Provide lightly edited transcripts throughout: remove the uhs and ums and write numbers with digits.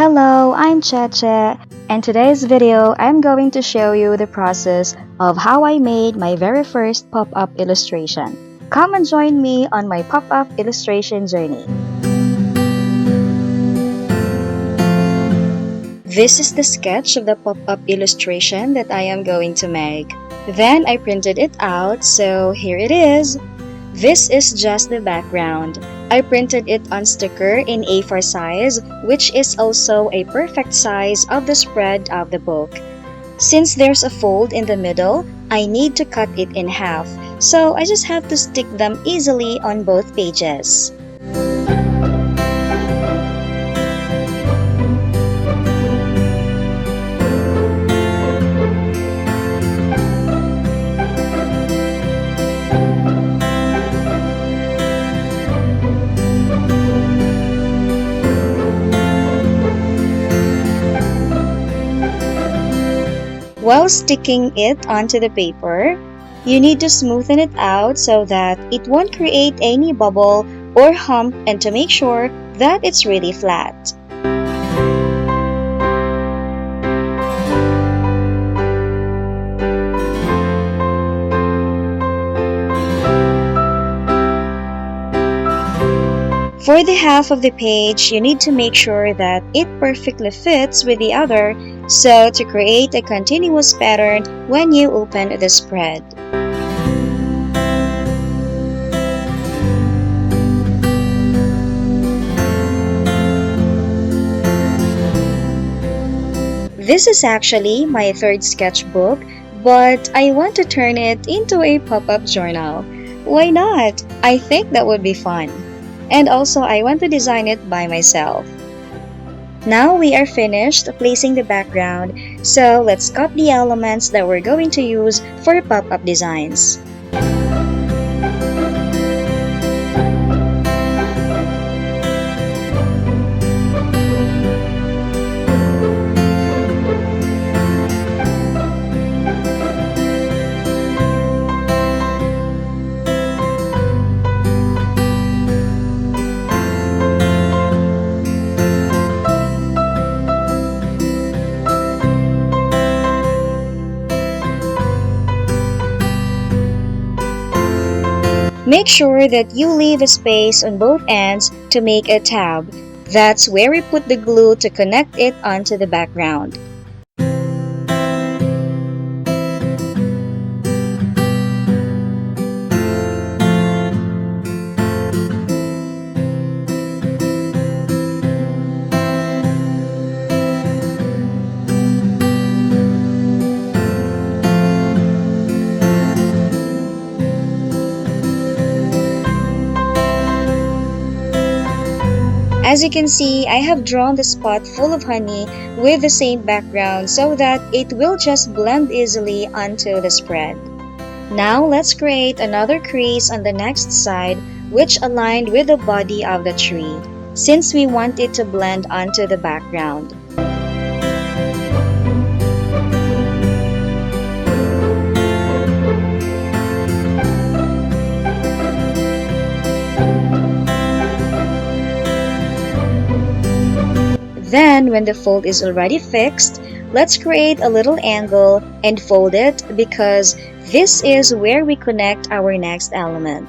Hello, I'm Cheche, and today's video I'm going to show you the process of how I made my very first pop-up illustration. Come and join me on my pop-up illustration journey. This is the sketch of the pop-up illustration that I am going to make. Then I printed it out, so here it is. This is just the background. I printed it on sticker in A4 size, which is also a perfect size of the spread of the book. Since there's a fold in the middle, I need to cut it in half, so I just have to stick them easily on both pages. While sticking it onto the paper, you need to smoothen it out so that it won't create any bubble or hump and to make sure that it's really flat. For the half of the page, you need to make sure that it perfectly fits with the other, so to create a continuous pattern when you open the spread. This is actually my third sketchbook, but I want to turn it into a pop-up journal. Why not? I think that would be fun. And also, I want to design it by myself. Now we are finished placing the background, so let's cut the elements that we're going to use for pop-up designs. Make sure that you leave a space on both ends to make a tab. That's where we put the glue to connect it onto the background. As you can see, I have drawn the spot full of honey with the same background so that it will just blend easily onto the spread. Now let's create another crease on the next side which aligned with the body of the tree, since we want it to blend onto the background. Then, when the fold is already fixed, let's create a little angle and fold it because this is where we connect our next element.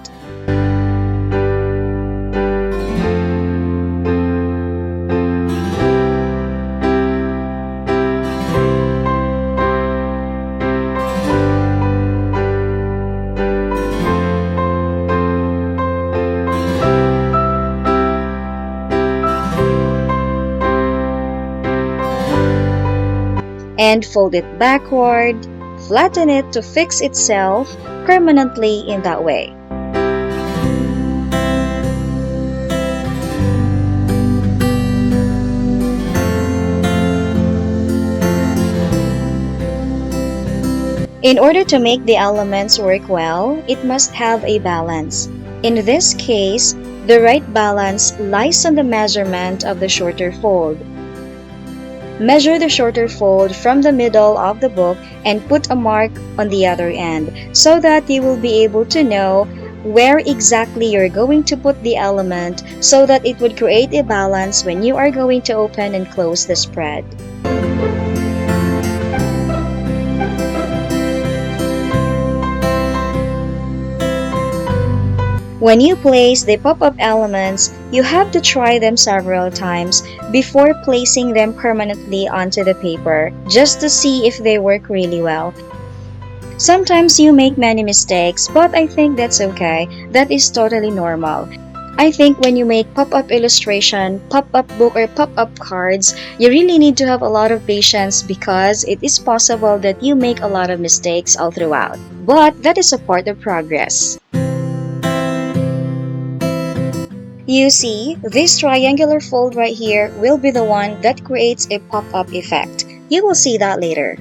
And fold it backward, flatten it to fix itself permanently in that way. In order to make the elements work well, it must have a balance. In this case, the right balance lies on the measurement of the shorter fold. Measure the shorter fold from the middle of the book and put a mark on the other end so that you will be able to know where exactly you're going to put the element so that it would create a balance when you are going to open and close the spread. When you place the pop-up elements, you have to try them several times before placing them permanently onto the paper, just to see if they work really well. Sometimes you make many mistakes, but I think that's okay. That is totally normal. I think when you make pop-up illustration, pop-up book, or pop-up cards, you really need to have a lot of patience because it is possible that you make a lot of mistakes all throughout. But that is a part of progress. You see, this triangular fold right here will be the one that creates a pop-up effect. You will see that later.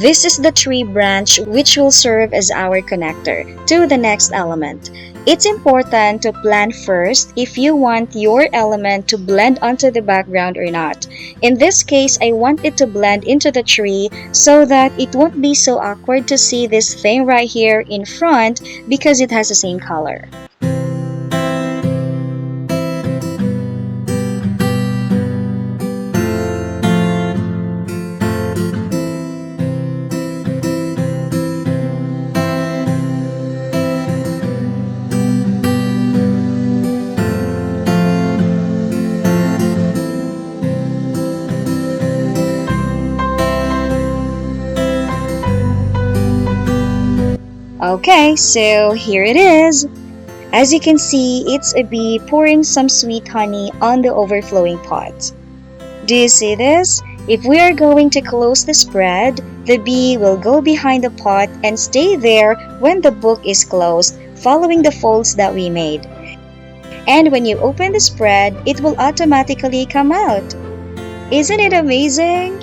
This is the tree branch which will serve as our connector to the next element. It's important to plan first if you want your element to blend onto the background or not. In this case, I want it to blend into the tree so that it won't be so awkward to see this thing right here in front because it has the same color. Okay, so here it is. As you can see, it's a bee pouring some sweet honey on the overflowing pot. Do you see this? If we are going to close the spread, the bee will go behind the pot and stay there when the book is closed, following the folds that we made. And when you open the spread, it will automatically come out. Isn't it amazing?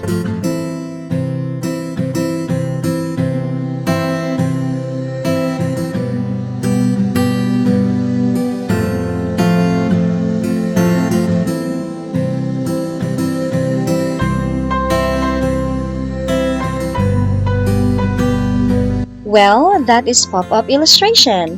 Well, that is pop-up illustration.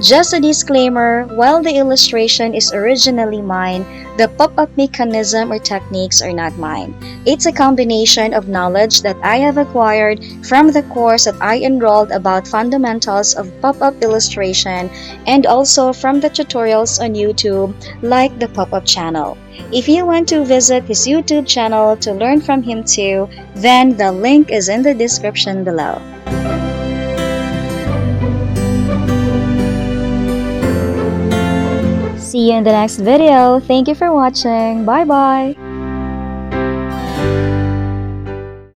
Just a disclaimer, while the illustration is originally mine, the pop-up mechanism or techniques are not mine. It's a combination of knowledge that I have acquired from the course that I enrolled about fundamentals of pop-up illustration and also from the tutorials on YouTube like the pop-up channel. If you want to visit his YouTube channel to learn from him too, then the link is in the description below. See you in the next video. Thank you for watching. Bye bye.